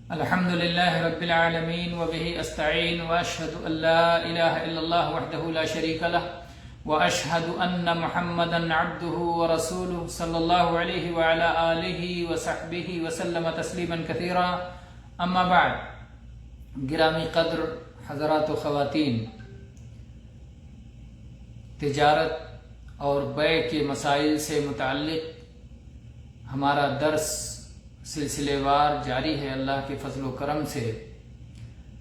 الحمد لله رب العالمين وبه أستعين وأشهد أن لا إله إلا الله وحده لا شريك له وأشهد أن محمدا عبده ورسوله صلى الله عليه وعلى آله وصحبه وسلم تسليما كثيرا اما بعد. گرامی قدر حضرات و خواتین، تجارت اور بیع کے مسائل سے متعلق ہمارا درس سلسلے وار جاری ہے اللہ کے فضل و کرم سے،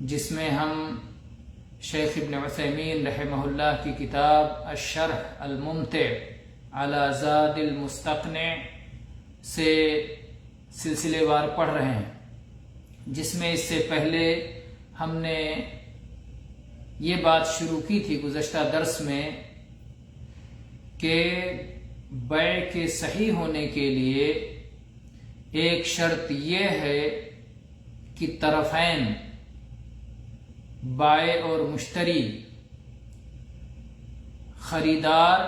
جس میں ہم شیخ ابن عثیمین رحمہ اللہ کی کتاب الشرح الممتع علی زاد المستقنع سے سلسلے وار پڑھ رہے ہیں، جس میں اس سے پہلے ہم نے یہ بات شروع کی تھی گزشتہ درس میں کہ بیع کے صحیح ہونے کے لیے ایک شرط یہ ہے کہ طرفین بائع اور مشتری، خریدار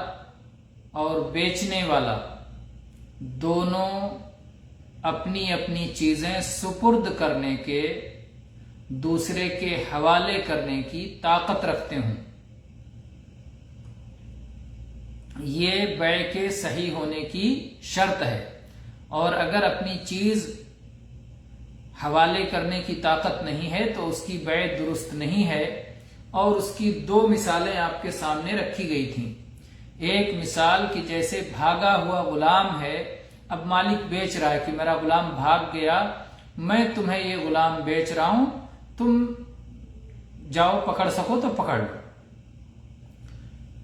اور بیچنے والا، دونوں اپنی اپنی چیزیں سپرد کرنے کے، دوسرے کے حوالے کرنے کی طاقت رکھتے ہوں. یہ بیع کے صحیح ہونے کی شرط ہے، اور اگر اپنی چیز حوالے کرنے کی طاقت نہیں ہے تو اس کی بیع درست نہیں ہے. اور اس کی دو مثالیں آپ کے سامنے رکھی گئی تھیں. ایک مثال کہ جیسے بھاگا ہوا غلام ہے، اب مالک بیچ رہا ہے کہ میرا غلام بھاگ گیا، میں تمہیں یہ غلام بیچ رہا ہوں، تم جاؤ پکڑ سکو تو پکڑ لو.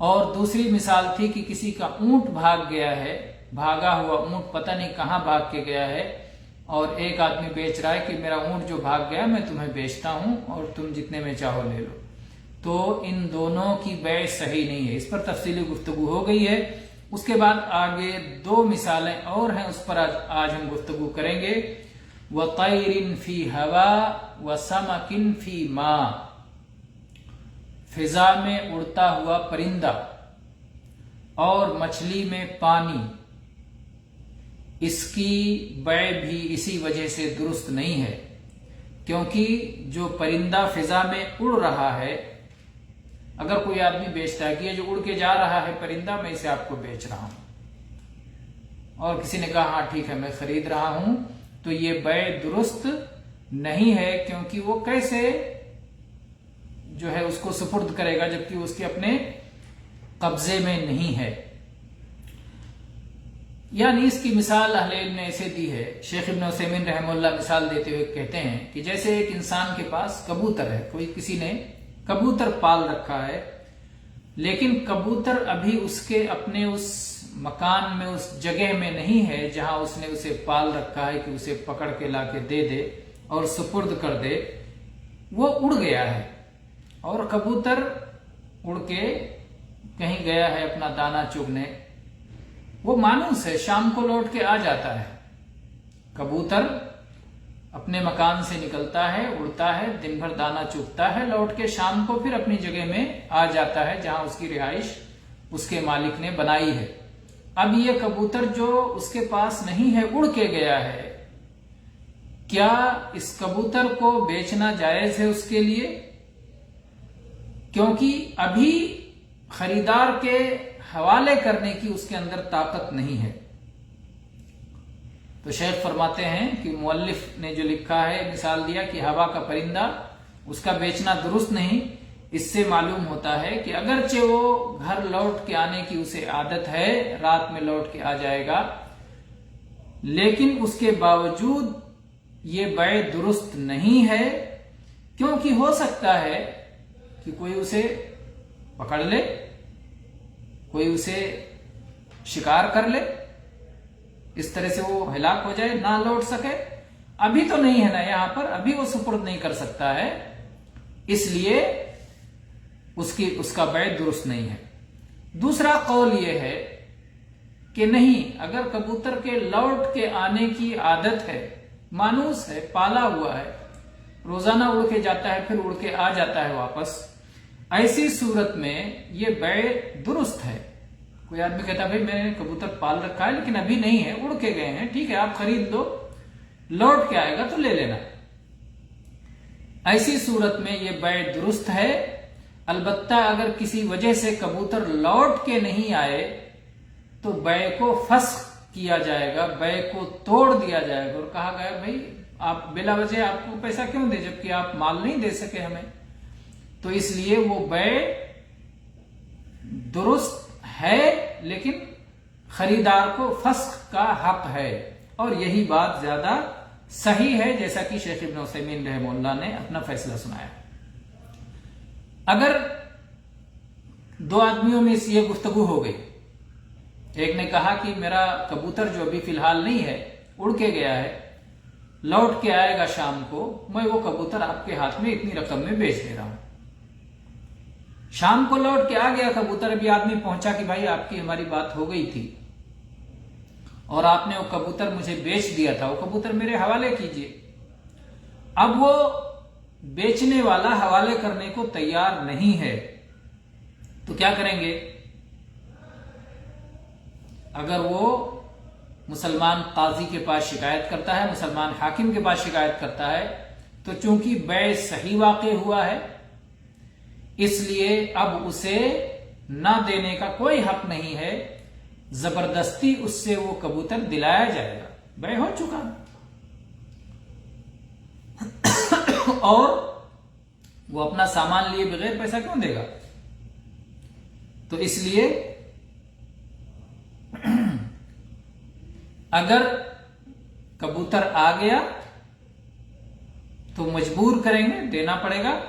اور دوسری مثال تھی کہ کسی کا اونٹ بھاگ گیا ہے، بھاگا ہوا اونٹ پتہ نہیں کہاں بھاگ کے گیا ہے، اور ایک آدمی بیچ رہا ہے کہ میرا اونٹ جو بھاگ گیا میں تمہیں بیچتا ہوں اور تم جتنے میں چاہو لے لو. تو ان دونوں کی بیع صحیح نہیں ہے. اس پر تفصیلی گفتگو ہو گئی ہے. اس کے بعد آگے دو مثالیں اور ہیں، اس پر آج ہم گفتگو کریں گے. وَطَيْرٍ فِي هَوَا وَسَمَكٍ فِي مَاءٍ، فضا میں اڑتا ہوا پرندہ اور مچھلی میں پانی، اس کی بیع بھی اسی وجہ سے درست نہیں ہے، کیونکہ جو پرندہ فضا میں اڑ رہا ہے، اگر کوئی آدمی بیچتا ہے کہ یہ جو اڑ کے جا رہا ہے پرندہ، میں اسے آپ کو بیچ رہا ہوں، اور کسی نے کہا ہاں ٹھیک ہے میں خرید رہا ہوں، تو یہ بیع درست نہیں ہے، کیونکہ وہ کیسے جو ہے اس کو سپرد کرے گا جبکہ اس کے اپنے قبضے میں نہیں ہے. یعنی اس کی مثال اہل علم نے ایسے دی ہے. شیخ ابن عثیمین رحمہ اللہ مثال دیتے ہوئے کہتے ہیں کہ جیسے ایک انسان کے پاس کبوتر ہے، کسی نے کبوتر پال رکھا ہے، لیکن کبوتر ابھی اس کے اپنے اس مکان میں، اس جگہ میں نہیں ہے جہاں اس نے اسے پال رکھا ہے کہ اسے پکڑ کے لا کے دے دے اور سپرد کر دے. وہ اڑ گیا ہے، اور کبوتر اڑ کے کہیں گیا ہے اپنا دانہ چگنے. وہ مانوس ہے، شام کو لوٹ کے آ جاتا ہے. کبوتر اپنے مکان سے نکلتا ہے، اڑتا ہے، دن بھر دانہ چگتا ہے، لوٹ کے شام کو پھر اپنی جگہ میں آ جاتا ہے جہاں اس کی رہائش اس کے مالک نے بنائی ہے. اب یہ کبوتر جو اس کے پاس نہیں ہے، اڑ کے گیا ہے، کیا اس کبوتر کو بیچنا جائز ہے اس کے لیے؟ کیونکہ ابھی خریدار کے حوالے کرنے کی اس کے اندر طاقت نہیں ہے. تو شیخ فرماتے ہیں کہ مؤلف نے جو لکھا ہے، مثال دیا کہ ہوا کا پرندہ، اس کا بیچنا درست نہیں. اس سے معلوم ہوتا ہے کہ اگرچہ وہ گھر لوٹ کے آنے کی اسے عادت ہے، رات میں لوٹ کے آ جائے گا، لیکن اس کے باوجود یہ بیع درست نہیں ہے، کیونکہ ہو سکتا ہے کہ کوئی اسے پکڑ لے، کوئی اسے شکار کر لے، اس طرح سے وہ ہلاک ہو جائے، نہ لوٹ سکے. ابھی تو نہیں ہے نا یہاں پر، ابھی وہ سپرد نہیں کر سکتا ہے، اس لیے اس کا بیع درست نہیں ہے. دوسرا قول یہ ہے کہ نہیں، اگر کبوتر کے لوٹ کے آنے کی عادت ہے، مانوس ہے، پالا ہوا ہے، روزانہ اڑ کے جاتا ہے پھر اڑ کے آ جاتا ہے واپس، ایسی صورت میں یہ بیع درست ہے. کوئی آدمی کہتا ہے بھائی میں نے کبوتر پال رکھا ہے لیکن ابھی نہیں ہے، اڑ کے گئے ہیں، ٹھیک ہے آپ خرید لو، لوٹ کے آئے گا تو لے لینا. ایسی صورت میں یہ بیع درست ہے. البتہ اگر کسی وجہ سے کبوتر لوٹ کے نہیں آئے تو بیع کو فسخ کیا جائے گا، بیع کو توڑ دیا جائے گا اور کہا گیا بھائی آپ بلا وجہ آپ کو پیسہ کیوں دے جبکہ آپ مال نہیں دے سکے ہمیں. تو اس لیے وہ بیع درست ہے لیکن خریدار کو فسخ کا حق ہے، اور یہی بات زیادہ صحیح ہے جیسا کہ شیخ ابن عثیمین رحمہ اللہ نے اپنا فیصلہ سنایا. اگر دو آدمیوں میں یہ گفتگو ہو گئی، ایک نے کہا کہ میرا کبوتر جو ابھی فی الحال نہیں ہے اڑ کے گیا ہے، لوٹ کے آئے گا شام کو، میں وہ کبوتر آپ کے ہاتھ میں اتنی رقم میں بیچ دے رہا ہوں. شام کو لوٹ کے آ گیا کبوتر، ابھی آدمی پہنچا کہ بھائی آپ کی ہماری بات ہو گئی تھی اور آپ نے وہ کبوتر مجھے بیچ دیا تھا، وہ کبوتر میرے حوالے کیجئے. اب وہ بیچنے والا حوالے کرنے کو تیار نہیں ہے تو کیا کریں گے؟ اگر وہ مسلمان قاضی کے پاس شکایت کرتا ہے، مسلمان حاکم کے پاس شکایت کرتا ہے، تو چونکہ بیع صحیح واقع ہوا ہے اس لیے اب اسے نہ دینے کا کوئی حق نہیں ہے، زبردستی اس سے وہ کبوتر دلایا جائے گا، بیع ہو چکا. اور وہ اپنا سامان لیے بغیر پیسہ کیوں دے گا؟ تو اس لیے اگر کبوتر آ گیا تو مجبور کریں گے، دینا پڑے گا،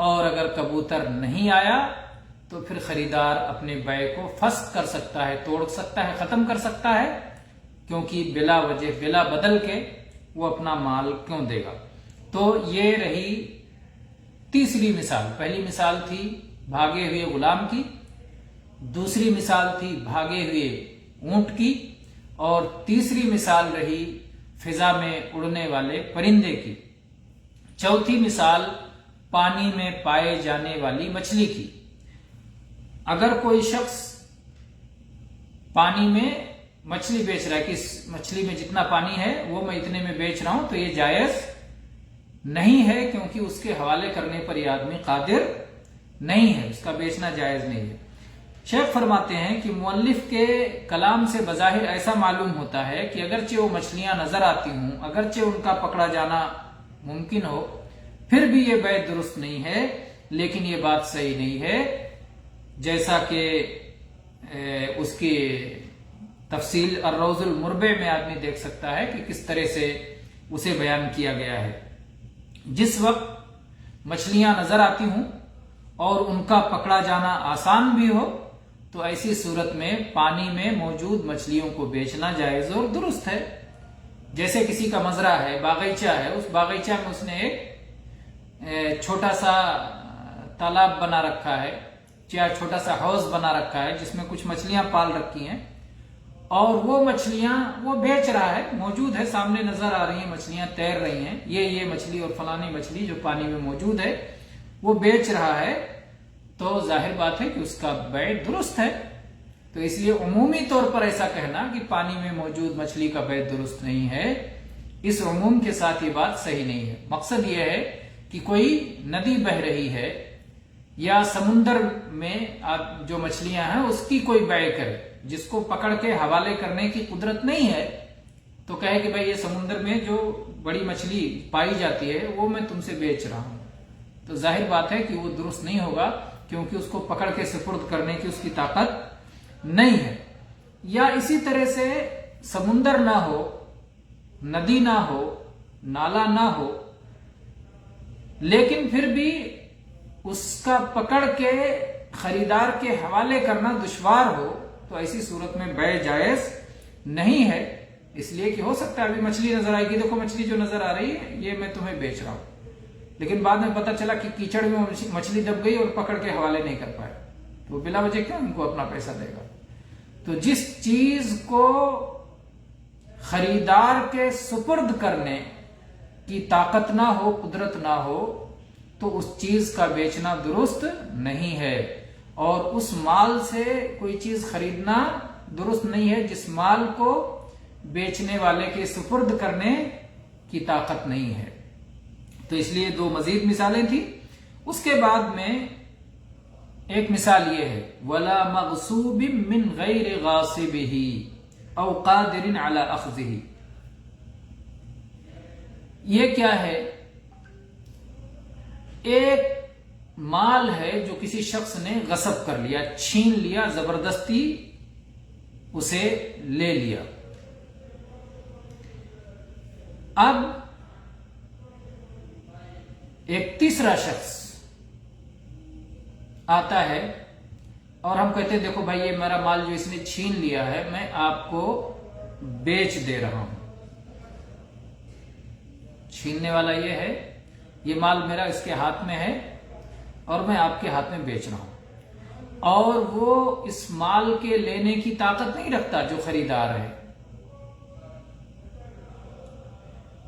اور اگر کبوتر نہیں آیا تو پھر خریدار اپنے بیع کو فسخ کر سکتا ہے، توڑ سکتا ہے، ختم کر سکتا ہے، کیونکہ بلا وجہ بلا بدل کے وہ اپنا مال کیوں دے گا. تو یہ رہی تیسری مثال. پہلی مثال تھی بھاگے ہوئے غلام کی، دوسری مثال تھی بھاگے ہوئے اونٹ کی، اور تیسری مثال رہی فضا میں اڑنے والے پرندے کی. چوتھی مثال پانی میں پائے جانے والی مچھلی کی. اگر کوئی شخص پانی میں مچھلی بیچ رہا ہے کہ اس مچھلی میں جتنا پانی ہے وہ میں اتنے میں بیچ رہا ہوں، تو یہ جائز نہیں ہے کیونکہ اس کے حوالے کرنے پر یہ آدمی قادر نہیں ہے، اس کا بیچنا جائز نہیں ہے. شیخ فرماتے ہیں کہ مؤلف کے کلام سے بظاہر ایسا معلوم ہوتا ہے کہ اگرچہ وہ مچھلیاں نظر آتی ہوں، اگرچہ ان کا پکڑا جانا ممکن ہو، پھر بھی یہ بیع درست نہیں ہے. لیکن یہ بات صحیح نہیں ہے، جیسا کہ اس کی تفصیل الروض المربع میں آدمی دیکھ سکتا ہے کہ کس طرح سے اسے بیان کیا گیا ہے. جس وقت مچھلیاں نظر آتی ہوں اور ان کا پکڑا جانا آسان بھی ہو تو ایسی صورت میں پانی میں موجود مچھلیوں کو بیچنا جائز اور درست ہے. جیسے کسی کا مزرعہ ہے، باغیچہ ہے، اس باغیچہ میں اس نے ایک چھوٹا سا تالاب بنا رکھا ہے یا چھوٹا سا حوض بنا رکھا ہے جس میں کچھ مچھلیاں پال رکھی ہیں، اور وہ مچھلیاں وہ بیچ رہا ہے، موجود ہے، سامنے نظر آ رہی ہیں، مچھلیاں تیر رہی ہیں، یہ مچھلی اور فلانی مچھلی جو پانی میں موجود ہے وہ بیچ رہا ہے، تو ظاہر بات ہے کہ اس کا بیع درست ہے. تو اس لیے عمومی طور پر ایسا کہنا کہ پانی میں موجود مچھلی کا بیع درست نہیں ہے، اس عموم کے ساتھ یہ بات صحیح نہیں ہے. مقصد یہ ہے کہ کوئی ندی بہ رہی ہے یا سمندر میں جو مچھلیاں ہیں اس کی کوئی بیع کرے، جس کو پکڑ کے حوالے کرنے کی قدرت نہیں ہے، تو کہے کہ بھائی یہ سمندر میں جو بڑی مچھلی پائی جاتی ہے وہ میں تم سے بیچ رہا ہوں، تو ظاہر بات ہے کہ وہ درست نہیں ہوگا کیونکہ اس کو پکڑ کے سپرد کرنے کی اس کی طاقت نہیں ہے. یا اسی طرح سے سمندر نہ ہو، ندی نہ ہو، نالا نہ ہو، لیکن پھر بھی اس کا پکڑ کے خریدار کے حوالے کرنا دشوار ہو، تو ایسی صورت میں بیع جائز نہیں ہے. اس لیے کہ ہو سکتا ہے ابھی مچھلی نظر آئے گی، دیکھو مچھلی جو نظر آ رہی ہے یہ میں تمہیں بیچ رہا ہوں، لیکن بعد میں پتہ چلا کہ کیچڑ میں مچھلی دب گئی اور پکڑ کے حوالے نہیں کر پائے، تو بلا وجہ کیوں ان کو اپنا پیسہ دے گا؟ تو جس چیز کو خریدار کے سپرد کرنے کی طاقت نہ ہو، قدرت نہ ہو، تو اس چیز کا بیچنا درست نہیں ہے، اور اس مال سے کوئی چیز خریدنا درست نہیں ہے جس مال کو بیچنے والے کے سپرد کرنے کی طاقت نہیں ہے. تو اس لیے دو مزید مثالیں تھی. اس کے بعد میں ایک مثال یہ ہے وَلَا مَغْصُوبٍ مِّن غَيْرِ غَاصِبِهِ أَوْ قَادِرٍ عَلَى أَخْذِهِ. یہ کیا ہے؟ ایک مال ہے جو کسی شخص نے غصب کر لیا، چھین لیا، زبردستی اسے لے لیا. اب ایک تیسرا شخص آتا ہے اور ہم کہتے ہیں دیکھو بھائی یہ میرا مال جو اس نے چھین لیا ہے میں آپ کو بیچ دے رہا ہوں. چھیننے والا یہ ہے، یہ مال میرا اس کے ہاتھ میں ہے اور میں آپ کے ہاتھ میں بیچ رہا ہوں. اور وہ اس مال کے لینے کی طاقت نہیں رکھتا جو خریدار ہے.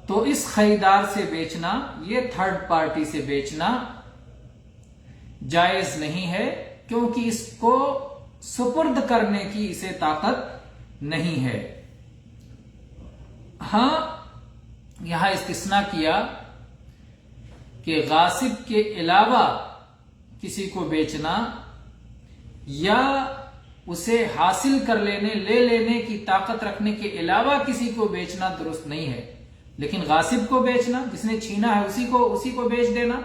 تو اس خریدار سے بیچنا، یہ تھرڈ پارٹی سے بیچنا جائز نہیں ہے، کیونکہ اس کو سپرد کرنے کی اسے طاقت نہیں ہے. ہاں یہاں استثناء کیا کہ غاصب کے علاوہ کسی کو بیچنا یا اسے حاصل کر لینے، لے لینے کی طاقت رکھنے کے علاوہ کسی کو بیچنا درست نہیں ہے. لیکن غاصب کو بیچنا، جس نے چھینا ہے اسی کو بیچ دینا،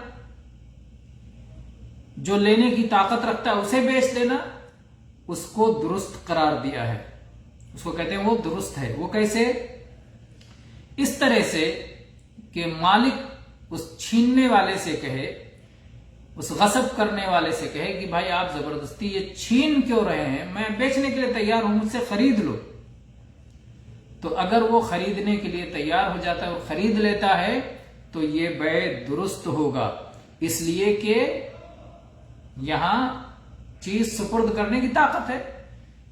جو لینے کی طاقت رکھتا ہے اسے بیچ دینا، اس کو درست قرار دیا ہے. اس کو کہتے ہیں وہ درست ہے. وہ کیسے؟ اس طرح سے کہ مالک اس چھیننے والے سے کہے، اس غصب کرنے والے سے کہے کہ بھائی آپ زبردستی یہ چھین کیوں رہے ہیں، میں بیچنے کے لیے تیار ہوں، مجھ سے خرید لو. تو اگر وہ خریدنے کے لیے تیار ہو جاتا ہے اور خرید لیتا ہے تو یہ بیع درست ہوگا، اس لیے کہ یہاں چیز سپرد کرنے کی طاقت ہے.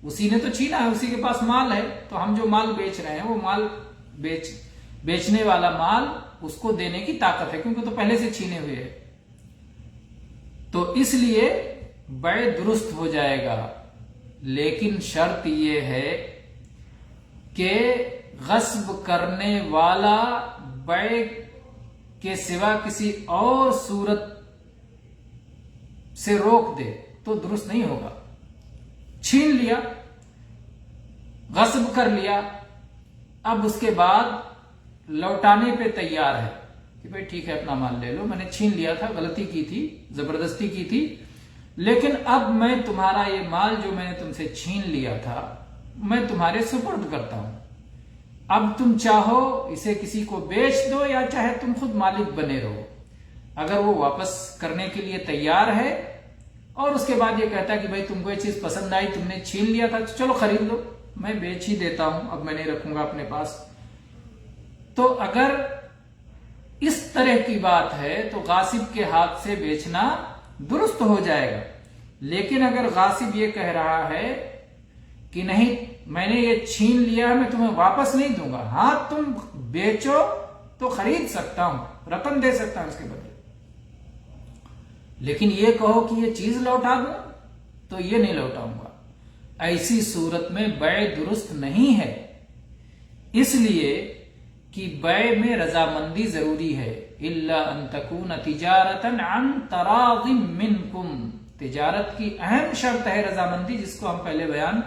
اسی نے تو چھینا ہے، اسی کے پاس مال ہے، تو ہم جو مال بیچ رہے ہیں وہ مال بیچنے والا مال اس کو دینے کی طاقت ہے، کیونکہ تو پہلے سے چھینے ہوئے ہے. تو اس لیے بیع درست ہو جائے گا. لیکن شرط یہ ہے کہ غصب کرنے والا بیع کے سوا کسی اور صورت سے روک دے تو درست نہیں ہوگا. چھین لیا، غصب کر لیا، اب اس کے بعد لوٹانے پہ تیار ہے کہ بھائی ٹھیک ہے اپنا مال لے لو، میں نے چھین لیا تھا، غلطی کی تھی، زبردستی کی تھی، لیکن اب میں تمہارا یہ مال جو میں نے تم سے چھین لیا تھا میں تمہارے سپرد کرتا ہوں. اب تم چاہو اسے کسی کو بیچ دو یا چاہے تم خود مالک بنے رہو. اگر وہ واپس کرنے کے لیے تیار ہے اور اس کے بعد یہ کہتا ہے کہ بھائی تم کو یہ چیز پسند آئی، تم نے چھین لیا تھا، چلو خرید لو، میں بیچ ہی دیتا ہوں، اب میں نہیں رکھوں گا اپنے پاس. تو اگر اس طرح کی بات ہے تو غاصب کے ہاتھ سے بیچنا درست ہو جائے گا. لیکن اگر غاصب یہ کہہ رہا ہے کہ نہیں میں نے یہ چھین لیا ہے، میں تمہیں واپس نہیں دوں گا، ہاں تم بیچو تو خرید سکتا ہوں، رقم دے سکتا ہوں اس کے بدلے، لیکن یہ کہو کہ یہ چیز لوٹا دوں تو یہ نہیں لوٹاؤں گا. ایسی صورت میں بیع درست نہیں ہے، اس لیے کہ بیع میں رضامندی ضروری ہے. الا ان تکون تجارتا عن تراض منکم، تجارت کی اہم شرط ہے رضامندی، جس کو ہم پہلے بیان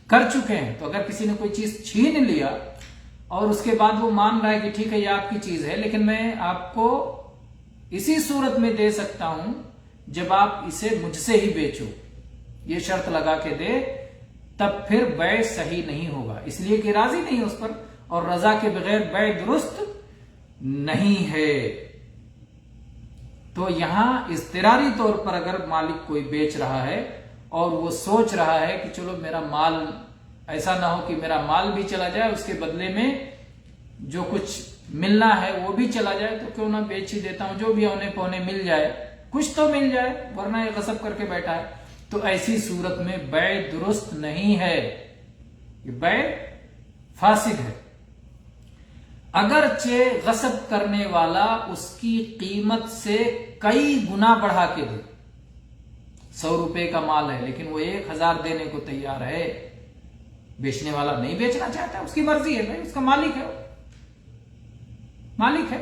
کر چکے ہیں. تو اگر کسی نے کوئی چیز چھین لیا اور اس کے بعد وہ مان رہا ہے کہ ٹھیک ہے یہ آپ کی چیز ہے، لیکن میں آپ کو اسی صورت میں دے سکتا ہوں جب آپ اسے مجھ سے ہی بیچو، یہ شرط لگا کے دے، تب پھر بیع صحیح نہیں ہوگا، اس لیے کہ راضی نہیں اس پر، اور رضا کے بغیر بیع درست نہیں ہے. تو یہاں اضطراری طور پر اگر مالک کوئی بیچ رہا ہے اور وہ سوچ رہا ہے کہ چلو میرا مال، ایسا نہ ہو کہ میرا مال بھی چلا جائے، اس کے بدلے میں جو کچھ ملنا ہے وہ بھی چلا جائے، تو کیوں نہ بیچ ہی دیتا ہوں، جو بھی اونے پونے مل جائے، کچھ تو مل جائے، ورنہ یہ غصب کر کے بیٹھا ہے. تو ایسی صورت میں بیع درست نہیں ہے، یہ بیع فاسد ہے. اگرچہ غصب کرنے والا اس کی قیمت سے کئی گنا بڑھا کے دے، 100 روپے کا مال ہے لیکن وہ 1000 دینے کو تیار ہے، بیچنے والا نہیں بیچنا چاہتا، اس کی مرضی ہے، بھائی اس کا مالک ہے، مالک ہے.